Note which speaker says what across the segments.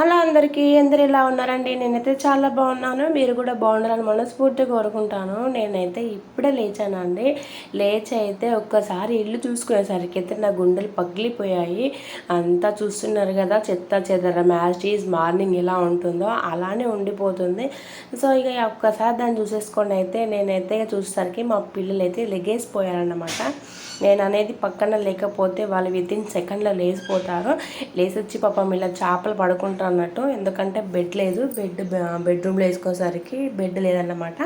Speaker 1: Hello అందరికీ, అందరు ఎలా ఉన్నారండి? నేనైతే చాలా బాగున్నాను. మీరు కూడా బాగుండాలని మనస్ఫూర్తిగా కోరుకుంటాను. నేనైతే ఇప్పుడే లేచానండి. లేచి అయితే ఒక్కసారి ఇల్లు చూసుకునేసరికి అయితే నా గుండెలు పగిలిపోయాయి. అంతా చూస్తున్నారు కదా, చెత్త చెదరం యాజ్ ఈజ్ మార్నింగ్ ఎలా ఉంటుందో అలానే ఉండిపోతుంది. సో ఇక ఒక్కసారి దాన్ని చూసేసుకొని అయితే నేనైతే చూసేసరికి మా పిల్లలు అయితే లెగేసిపోయారన్నమాట. నేను అనేది పక్కన లేకపోతే వాళ్ళు వితిన్ సెకండ్లో లేచిపోతారు. లేచి వచ్చి పాపం ఇలా చేపలు పడుకుంటారు అన్నట్టు. ఎందుకంటే బెడ్ లేదు, బెడ్రూమ్లో వేసుకోసరికి బెడ్ లేదన్నమాట.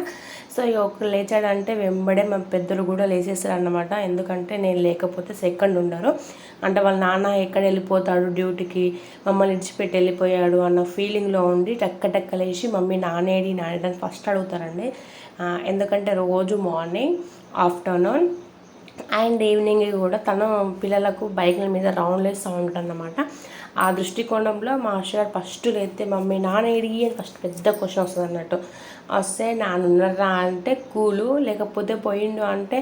Speaker 1: సో ఇక ఒకరు లేచాడంటే వెంబడే మా పెద్దలు కూడా లేచేస్తారు అన్నమాట. ఎందుకంటే నేను లేకపోతే సెకండ్ ఉండరు. అంటే వాళ్ళ నాన్న ఎక్కడ వెళ్ళిపోతాడు డ్యూటీకి, మమ్మల్ని ఇడిచిపెట్టి వెళ్ళిపోయాడు అన్న ఫీలింగ్లో ఉండి టక్క లేచి మమ్మీ నానేడి నానేడని ఫస్ట్ అడుగుతారండి. ఎందుకంటే రోజు మార్నింగ్, ఆఫ్టర్నూన్ అండ్ ఈవినింగ్ కూడా తను పిల్లలకు బైకుల మీద రౌండ్లు వేస్తూ ఉంటాడనమాట. ఆ దృష్టికోణంలో మా మాస్టర్ ఫస్ట్ లేతే మమ్మీ నాన్న ఎడిగి అని ఫస్ట్ పెద్ద క్వశ్చన్ వస్తుంది అన్నట్టు. వస్తే నాన్నున్నారా అంటే కూలు, లేకపోతే పోయిండు అంటే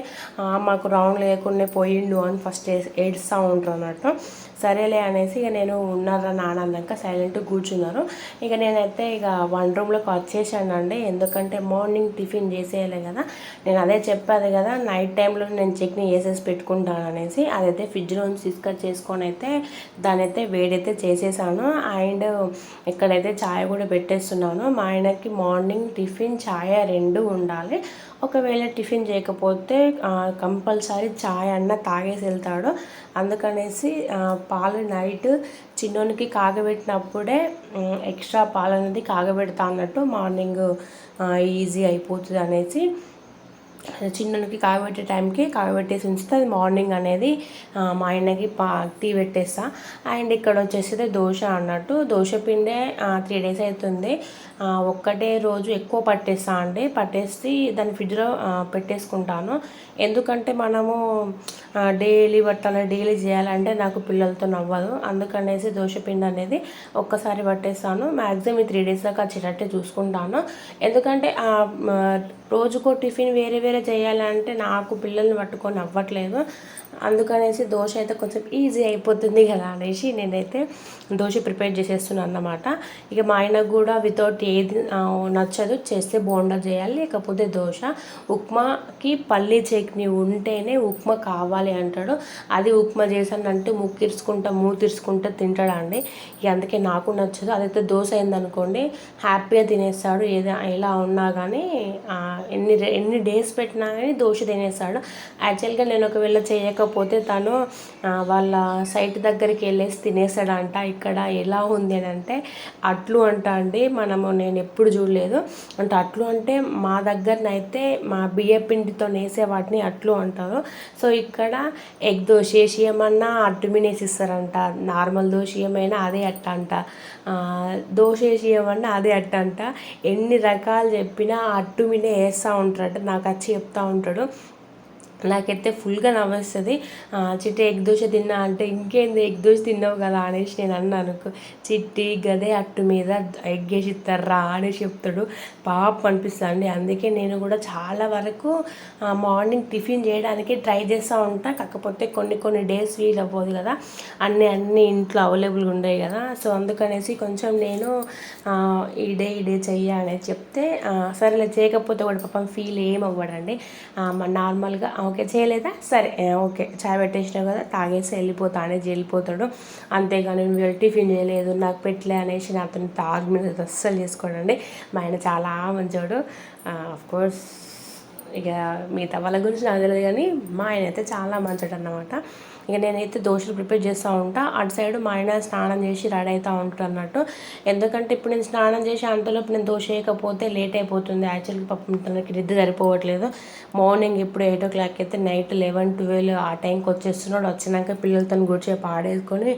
Speaker 1: మాకు రౌండ్ లేకుండా పోయిండు అని ఫస్ట్ ఏడుస్తూ ఉంటారు అన్నట్టు. సరేలే అనేసి ఇక నేను ఉన్నారా నాన్న అన్నాక సైలెంట్గా కూర్చున్నారు. ఇక నేనైతే ఇక వన్ రూమ్లోకి వచ్చేసానండి. ఎందుకంటే మార్నింగ్ టిఫిన్ చేసేయాలి కదా. నేను అదే చెప్పాను కదా, నైట్ టైంలో నేను చట్నీ వేసేసి పెట్టుకుంటాను అనేసి. అదైతే ఫ్రిడ్జ్లో నుంచి తీసుకొని అయితే దాని అయితే వేడైతే చేసేసాను. అండ్ ఇక్కడైతే ఛాయ్ కూడా పెట్టేస్తున్నాను. మా ఆయనకి మార్నింగ్ టిఫిన్ ఛాయ్ రెండు ఉండాలి. ఒకవేళ టిఫిన్ చేయకపోతే కంపల్సరీ ఛాయ్ అన్న తాగేసి వెళ్తాడు. అందుకనేసి పాలు నైట్ చిన్నోనికి కాగబెట్టినప్పుడే ఎక్స్ట్రా పాలు అనేది కాగబెడతా అన్నట్టు, మార్నింగ్ ఈజీ అయిపోతుంది అనేసి చిన్నకి కాగబెట్టే టైంకి కాగబెట్టేసి ఉంచితే అది మార్నింగ్ అనేది మా ఆయనకి టీ పెట్టేస్తా. అండ్ ఇక్కడ వచ్చేసి దోశ అన్నట్టు, దోశ పిండే 3 days అవుతుంది. ఒక్కటే రోజు ఎక్కువ పట్టేస్తా అండి. పట్టేసి దాన్ని ఫ్రిడ్జ్లో పెట్టేసుకుంటాను. ఎందుకంటే మనము డైలీ బట్టాలి, డైలీ చేయాలంటే నాకు పిల్లలతో నవ్వదు. అందుకనేసి దోశ పిండి అనేది ఒక్కసారి పట్టేస్తాను. మ్యాక్సిమం ఈ 3 days దాకా వచ్చేటట్టే చూసుకుంటాను. ఎందుకంటే రోజుకో టిఫిన్ వేరే వేరే చేయాలంటే నాకు పిల్లల్ని పట్టుకొని అవ్వట్లేదు. అందుకనేసి దోశ అయితే కొంచెం ఈజీ అయిపోతుంది కదా అనేసి నేనైతే దోశ ప్రిపేర్ చేసేస్తున్నాను అన్నమాట. ఇక మా ఆయనకు కూడా వితౌట్ ఏది నచ్చదు, చేస్తే బోండా చేయాలి, లేకపోతే దోశ. ఉప్మాకి పల్లీ చట్నీ ఉంటేనే ఉప్మా కావాలి అంటాడు. అది ఉప్మా చేశానంటే మూతిరుచుకుంటా తింటాడండి. ఇక అందుకే నాకు నచ్చదు. అదైతే దోశ అయిందనుకోండి హ్యాపీగా తినేస్తాడు. ఎలా ఉన్నా కానీ ఎన్ని డేస్ పెట్టినా కానీ దోశ తినేస్తాడు. యాక్చువల్గా నేను ఒకవేళ చేయకపోతే తను వాళ్ళ సైట్ దగ్గరికి వెళ్ళేసి తినేస్తాడంట. ఇక్కడ ఎలా ఉంది అని అంటే అట్లు అంట అండి. నేను ఎప్పుడు చూడలేదు. అంటే అట్లు అంటే మా దగ్గరనైతే మా బియ్య పిండితో నేసే వాటిని అట్లు అంటారు. సో ఇక్కడ ఎగ్ దోశ వేసేయమన్నా అట్టు మీనేసి ఇస్తారంట, నార్మల్ దోశ ఏమైనా అదే అట్ట అంట, దోశ వేసేయమన్నా అదే అట్ట అంట. ఎన్ని రకాలు చెప్పినా అట్టు మీనే వేస్తూ ఉంటారంట. నాకు వచ్చి చెప్తూ ఉంటాడు. నాకైతే ఫుల్గా నవ్వేస్తుంది. చిట్టి ఎగ్ దోశ తిన్నా అంటే ఇంకేంది ఎగ్ దోశ తిన్నావు కదా అనేసి నేను అన్నాను. చిట్టి గదే అట్టు మీద ఎగ్ వేసి ఇస్తారా అనేసి చెప్తాడు. పాప అనిపిస్తుంది. అందుకే నేను కూడా చాలా వరకు మార్నింగ్ టిఫిన్ చేయడానికి ట్రై చేస్తూ ఉంటాను. కాకపోతే కొన్ని డేస్ వీల్ అవ్వదు కదా, అన్నీ ఇంట్లో అవైలబుల్గా ఉండవు కదా. సో అందుకనేసి కొంచెం నేను ఈ డే చెయ్యాలని చెప్తే సరేలే, చేయకపోతే కూడా పాపం ఫీల్ ఏమవ్వడండి. నార్మల్గా ఓకే చేయలేదా, సరే ఓకే చాయ్ పెట్టేసినావు కదా తాగేసి వెళ్ళిపోతా అనేది వెళ్ళిపోతాడు. అంతేగాని నువ్వు టిఫిన్ చేయలేదు నాకు పెట్టలే అనేసి నాతో ఆర్గ్యుమెంట్ మీద అస్సలు చేసుకోడండి. మా ఆయన చాలా మంచోడు. కోర్స్ ఇక మిగతా వాళ్ళ గురించి నాకు తెలియదు, కానీ మా ఆయన అయితే చాలా మంచోడు అన్నమాట. ఇక నేనైతే దోశలు ప్రిపేర్ చేస్తూ ఉంటా. అటు సైడ్ మా ఆయన స్నానం చేసి రెడీ అవుతూ ఉంటాడు అన్నట్టు. ఎందుకంటే ఇప్పుడు నేను స్నానం చేసి అంతలోపు నేను దోశ వేయకపోతే లేట్ అయిపోతుంది. యాక్చువల్గా పాపం తనకి నిద్ర సరిపోవట్లేదు. మార్నింగ్ ఇప్పుడు 8 o'clock అయితే నైట్ 11, 12 ఆ టైంకి వచ్చేస్తున్నాడు. వచ్చినాక పిల్లలతో కూర్చొని పాడేసుకొని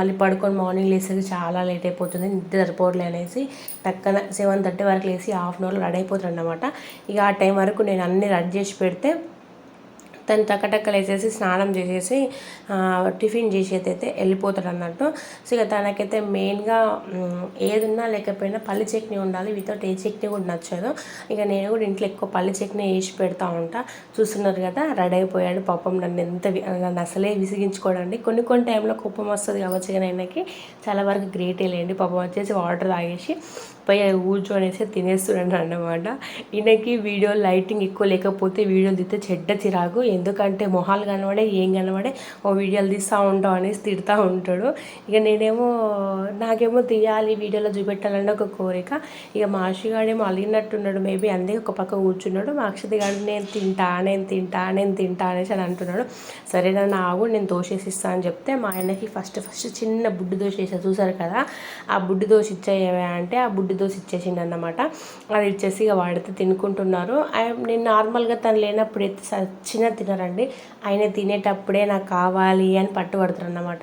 Speaker 1: మళ్ళీ పడుకొని మార్నింగ్ లేసేది చాలా లేట్ అయిపోతుంది, నిద్ర సరిపోవట్లేదు అనేసి టక్కన 7:30 వరకు లేసి హాఫ్ అన్ అవర్లో రెడీ అయిపోతాడు అన్నమాట. ఇక ఆ టైం వరకు నేను అన్నీ రెడీ చేసి పెడితే తను టక్కటక్కలు వేసేసి స్నానం చేసేసి టిఫిన్ చేసేది అయితే వెళ్ళిపోతాడు అన్నట్టు. సో ఇక తనకైతే మెయిన్గా ఏదున్నా లేకపోయినా పల్లి చట్నీ ఉండాలి, వితౌట్ ఏ చట్నీ కూడా నచ్చదు. ఇక నేను కూడా ఇంట్లో ఎక్కువ పల్లి చట్నీ వేసి పెడతా ఉంటా. చూస్తున్నారు కదా రెడీ అయిపోయాడు. పాపం నన్ను అసలే విసిగించుకోడండి. కొన్ని టైంలో కోపం వస్తుంది కావచ్చు, కానీ ఆయనకి చాలా వరకు గ్రేటే లేండి. పాపం వచ్చేసి వాటర్ తాగేసి పోయి కూర్చొనేసి తినేస్తున్నాడు అన్నమాట. ఈయనకి వీడియో లైటింగ్ ఎక్కువ లేకపోతే వీడియోలు తీస్తే చెడ్డ చిరాకు. ఎందుకంటే మొహాలు కనబడే ఏం కనబడే ఓ వీడియోలు తీస్తూ ఉంటాం అనేసి తిడుతూ ఉంటాడు. ఇక నాకేమో తీయాలి వీడియోలో చూపెట్టాలని ఒక కోరిక. ఇక మా ఆశిగాడేమో అలిగినట్టున్నాడు మేబీ, అందుకే ఒక పక్క కూర్చున్నాడు. మా అక్షతి గాడు నేను తింటా అనేసి అని అంటున్నాడు. సరే నన్ను ఆగు నేను దోశేసి ఇస్తా అని చెప్తే మా ఆయనకి ఫస్ట్ చిన్న బుడ్డి దోశ వేసా చూసారు కదా, ఆ బుడ్డి దోశ ఇచ్చేయవే అంటే ఆ బుడ్డి దోశ ఇచ్చేసిండు అన్నమాట. అది ఇచ్చేసి ఇక వాడితే తినుకుంటున్నారు. నేను నార్మల్గా తను లేనప్పుడు అయితే సచ్చినా తినరండి. ఆయన తినేటప్పుడే నాకు కావాలి అని పట్టుబడతారు అన్నమాట.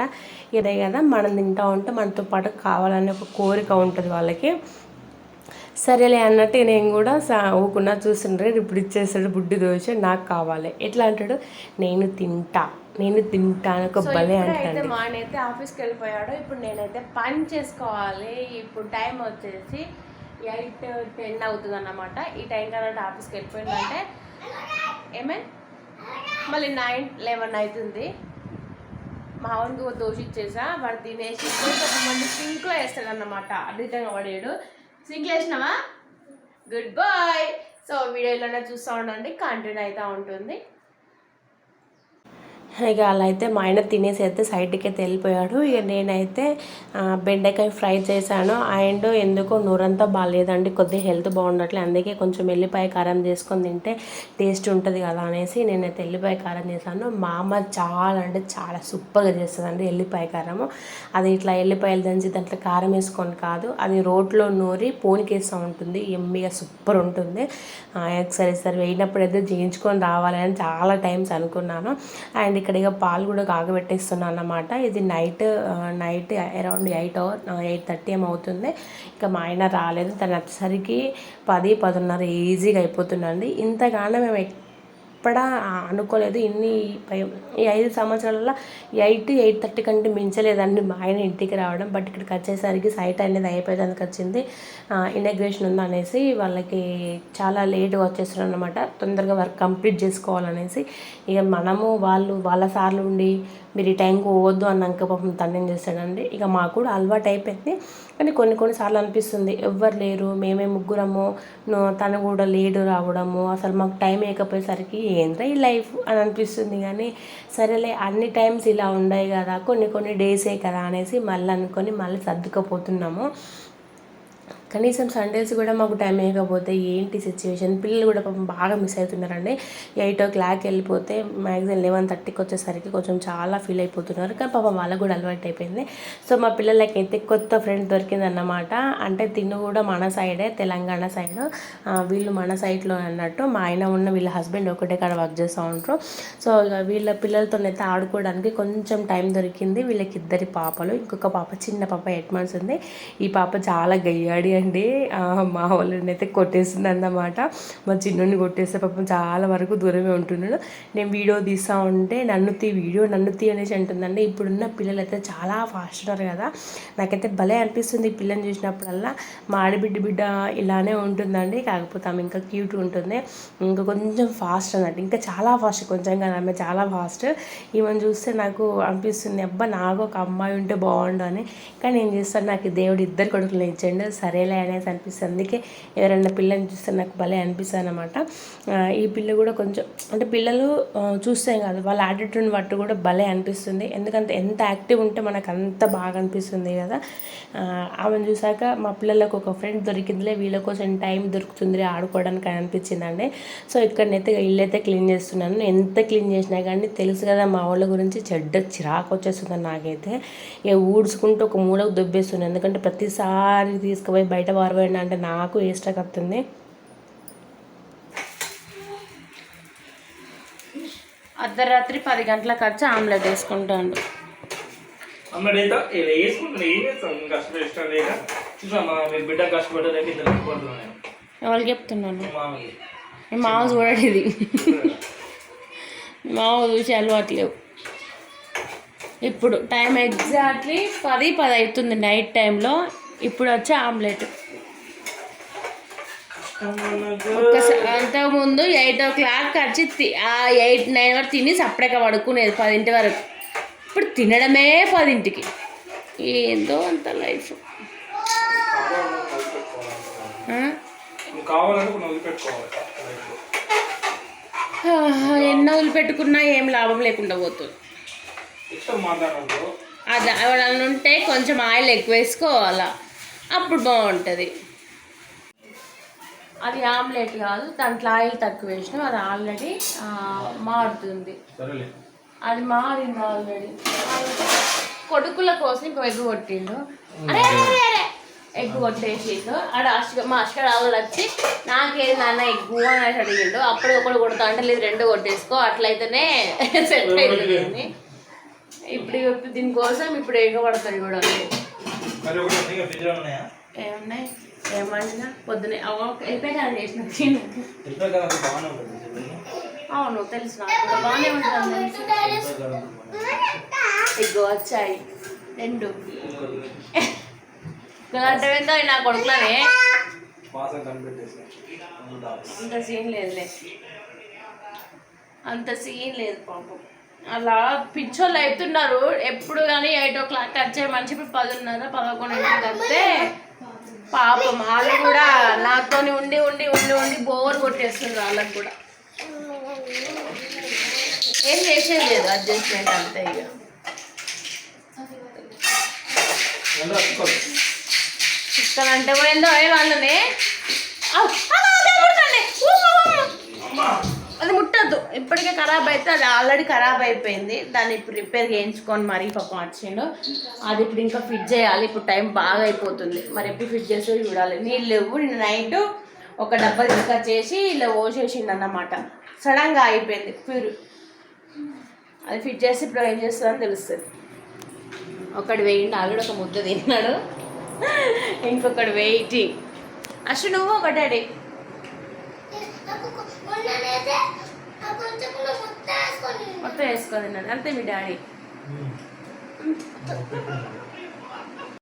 Speaker 1: ఇదే కదా మనం తింటూ ఉంటే మనతో పాటు కావాలనే ఒక కోరిక ఉంటుంది వాళ్ళకి. సరేలే అన్నట్టు నేను కూడా ఊకున్నా చూస్తుండ్రే. ఇప్పుడు ఇచ్చేస్తాడు బుడ్డి దోశ, నాకు కావాలి ఎట్లా అంటాడు, నేను తింటా అని ఒక భలే అంటే. మా ఆయన అయితే ఆఫీస్కి వెళ్ళిపోయాడు. ఇప్పుడు నేనైతే పని చేసుకోవాలి. ఇప్పుడు టైం వచ్చేసి 8:10 అవుతుంది అన్నమాట. ఈ టైం కన్నా ఆఫీస్కి వెళ్ళిపోయిందంటే మళ్ళీ 9-11 అవుతుంది. మా ఆవిడకి దోశ ఇచ్చేసా, వాడు తినేసి కొంతమంది సింక్లో వేస్తాడు అన్నమాట. అద్భుతంగా పడాడు. సింక్లో వేసినావా, గుడ్ బాయ్. సో వీడియోలోనే చూస్తూ ఉండండి, కంటిన్యూ అవుతూ ఉంటుంది. ఇక అలా అయితే మా ఆయన తినేసి అయితే సైడ్కి అయితే వెళ్ళిపోయాడు. ఇక నేనైతే బెండకాయ ఫ్రై చేశాను. అండ్ ఎందుకో నూరంతా బాగాలేదండి, కొద్దిగా హెల్త్ బాగుండట్లే. అందుకే కొంచెం ఎల్లిపాయ కారం చేసుకొని తింటే టేస్ట్ ఉంటుంది కదా అనేసి నేనైతే ఎల్లిపాయ కారం చేశాను. మా అమ్మ చాలా అంటే చాలా సూపర్గా చేస్తుందండి ఎల్లిపాయ కారము. అది ఇట్లా ఎల్లిపాయలు దంచి దాంట్లో కారం వేసుకొని కాదు, అది రోట్లో నూరి పోనికేస్తూ ఉంటుంది. ఎమ్మిగా సూపర్ ఉంటుంది. సరే వేయినప్పుడు అయితే చేయించుకొని రావాలని చాలా టైమ్స్ అనుకున్నాను. అండ్ ఇక్కడ ఇక పాలు కూడా కాగబెట్టేస్తున్నాను అన్నమాట. ఇది నైట్ అరౌండ్ 8:30 ఏమవుతుంది. ఇక మా ఆయన రాలేదు. తను వచ్చేసరికి 10-10:30 ఈజీగా అయిపోతుందండి. ఇంతగానో మేము ఎప్పుడా అనుకోలేదు. ఈ 5 సంవత్సరాలలో 8-8:30 కంటే మించలేదండి మా ఆయన ఇంటికి రావడం. బట్ ఇక్కడికి వచ్చేసరికి సైట్ అనేది అయిపోయేదానికి వచ్చింది. ఇనాగ్రేషన్ ఉంది అనేసి వాళ్ళకి చాలా లేట్గా వచ్చేస్తున్నారు అనమాట. తొందరగా వర్క్ కంప్లీట్ చేసుకోవాలనేసి. ఇక మనము వాళ్ళ సార్లు ఉండి మీరు ఈ టైంకి పోవద్దు అన్నాక పాపం తండ్రిని చేస్తాడండి. ఇక మాకు కూడా అలవాటు అయిపోయింది. కానీ కొన్నిసార్లు అనిపిస్తుంది ఎవ్వరు లేరు, మేమే ముగ్గురము, తను కూడా లేడు రావడము, అసలు మాకు టైం వేయకపోయేసరికి ఏంద్రా ఈ లైఫ్ అని అనిపిస్తుంది. కానీ సరేలే అన్ని టైమ్స్ ఇలా ఉండవు కదా, కొన్ని డేసే కదా అనేసి మళ్ళీ సర్దుకుపోతున్నాము. కనీసం సండేస్ కూడా మాకు టైం వేయకపోతే ఏంటి సిచ్యువేషన్. పిల్లలు కూడా పాపం బాగా మిస్ అవుతున్నారండి. 8 o'clock వెళ్ళిపోతే మ్యాక్సిమం 11:30కి వచ్చేసరికి కొంచెం చాలా ఫీల్ అయిపోతున్నారు. కానీ పాపం వాళ్ళకు కూడా అలవాటు అయిపోయింది. సో మా పిల్లలకైతే కొత్త ఫ్రెండ్ దొరికిందన్నమాట. అంటే తిను కూడా మన సైడే, తెలంగాణ సైడ్, వీళ్ళు మన సైడ్లో అన్నట్టు. మా ఆయన వీళ్ళ హస్బెండ్ ఒకటే కాడ వర్క్ చేస్తూ ఉంటారు. సో ఇక వీళ్ళ పిల్లలతోనైతే ఆడుకోవడానికి కొంచెం టైం దొరికింది. వీళ్ళకి 2 పాపలు, ఇంకొక పాప చిన్న పాప 8 months ఉంది. ఈ పాప చాలా గయ్యాడి అండి. మా వాళ్ళని అయితే కొట్టేస్తుంది అన్నమాట. మా చిన్నోడిని కొట్టేస్తే పాపం చాలా వరకు దూరమే ఉంటున్నాడు. నేను వీడియో తీస్తూ ఉంటే నన్ను తీ అనేసి అంటుందండి. ఇప్పుడున్న పిల్లలు అయితే చాలా ఫాస్ట్ ఉన్నారు కదా, నాకైతే భలే అనిపిస్తుంది ఈ పిల్లని చూసినప్పుడల్లా. మా బిడ్డ ఇలానే ఉంటుందండి, కాకపోతే ఆమె ఇంకా క్యూట్ ఉంటుంది, ఇంకా కొంచెం ఫాస్ట్ అన్నట్టు, ఇంకా చాలా ఫాస్ట్, కొంచెం కానీ ఆమె చాలా ఫాస్ట్. ఈమెను చూస్తే నాకు అనిపిస్తుంది అబ్బా నాకు ఒక అమ్మాయి ఉంటే బాగుండు అని. కానీ ఏం చేస్తాను, నాకు దేవుడు 2 కొడుకులు ఇచ్చాడు, సరేలే అనేసి అనిపిస్తుంది. అందుకే ఎవరైనా పిల్లని చూస్తే నాకు భలే అనిపిస్తుంది అనమాట. ఈ పిల్ల కూడా కొంచెం అంటే పిల్లలు చూస్తే కాదు వాళ్ళ యాటిట్యూడ్ని బట్టి కూడా భలే అనిపిస్తుంది. ఎందుకంటే ఎంత యాక్టివ్ ఉంటే మనకు అంత బాగా అనిపిస్తుంది కదా. ఆమెను చూసాక మా పిల్లలకు ఒక ఫ్రెండ్ దొరికిందిలే, వీళ్ళ కోసం టైం దొరుకుతుంది ఆడుకోవడానికి అని అనిపించిందండి. సో ఇక్కడనైతే ఇల్లు అయితే క్లీన్ చేస్తున్నాను. ఎంత క్లీన్ చేసినా కానీ తెలుసు కదా మా వాళ్ళ గురించి చెడ్డ చిరాకు వచ్చేస్తుంది నాకైతే. ఇక ఊడ్చుకుంటూ ఒక మూలకు దొబ్బేస్తున్నాను. ఎందుకంటే ప్రతిసారి తీసుకుపోయి బయట పారబోయినా అంటే నాకు వేస్ట్గా వస్తుంది. అర్ధరాత్రి 10 గంటలకు వచ్చి ఆమ్లెట్ వేసుకుంటాను. ఎవరికి చెప్తున్నాను, మామ చూడడు ఇది. మా చూసి అలవాట్లేవు. ఇప్పుడు టైం ఎగ్జాక్ట్లీ 10 అవుతుంది నైట్ టైంలో. ఇప్పుడు వచ్చి ఆమ్లెట్. అంతకుముందు 8 o'clock వచ్చి 8-9 వరకు తిని సపరేట్గా పడుకునేది 10 వరకు. ఇప్పుడు తినడమే 10కి. ఏందో అంత లైఫ్. ఎన్నో వదిలిపెట్టుకున్నా ఏం లాభం లేకుండా పోతుంది. అది అవన్నీ ఉంటే కొంచెం ఆయిల్ ఎక్కువ వేసుకోవాలా, అప్పుడు బాగుంటుంది. అది ఆమ్లెట్ కాదు, దాంట్లో ఆయిల్ తక్కువ వేసినాం, అది ఆల్రెడీ మారుతుంది. అది మారింది ఆల్రెడీ. కొడుకుల కోసం ఇంకో ఎగ్గు కొట్టిండు. అరే ఎగ్గు కొట్టేసిండు. మా అష్కర్ వాళ్ళు వచ్చి నాకేది నాన్న ఎగ్గు అని అడిగిండు. అప్పుడు ఒకటి కొడతా అంటే లేదు 2 కొట్టేసుకో, అట్లయితేనే సెట్ అవుతుంది. ఇప్పుడు దీనికోసం ఇప్పుడు ఎగబడతాడు కూడా. ఏమున్నాయి ఏమంటున్నా పొద్దునే అయిపోయి చేసిన. అవును తెలుసు, నాకు కూడా బాగానే ఉంటుంది. ఎగ్గు వచ్చాయి 2. అంటే నా కొడుకులనే అంత సీన్ లేదులే, అంత సీన్ లేదు పాపం. అలా పిచ్చోళ్ళు అవుతున్నారు ఎప్పుడు. కానీ 8 o'clock వచ్చే మంచి ఇప్పుడు 10:30-11 వస్తే పాపం వాళ్ళు కూడా నాతో ఉండి ఉండి ఉండి ఉండి బోర్ కొట్టేస్తుంది వాళ్ళకి కూడా. ఏం చేసేది లేదు, అడ్జస్ట్మెంట్ అంతే. ఇక చికెన్ అంటే పోయిందో వాళ్ళని అది ముట్టద్దు. ఇప్పటికే ఖరాబ్ అయితే అది ఆల్రెడీ ఖరాబ్ అయిపోయింది. దాన్ని ఇప్పుడు రిపేర్ చేయించుకొని మరీ పాపం వచ్చిండు. అది ఇప్పుడు ఇంకా ఫిట్ చేయాలి. ఇప్పుడు టైం బాగా అయిపోతుంది. మరి ఎప్పుడు ఫిట్ చేస్తే చూడాలి. నీళ్ళు లేవు. నిన్న నైట్ ఒక డబ్బా తీసుకొచ్చేసి ఇలా పోసేసిండు అన్నమాట. సడన్గా అయిపోయింది ప్యూర్. అది ఫిట్ చేసి ఇప్పుడు ఏం చేస్తుందని తెలుస్తుంది. ఒకటి వేయండి, ఆల్రెడీ ఒక ముద్ద తిన్నాడు, ఇంకొకటి వెయిటింగ్. అసలు నువ్వు ఒక డాడీ మొత్తం వేసుకొని తిన్నాడు అంతే మీ డాడీ.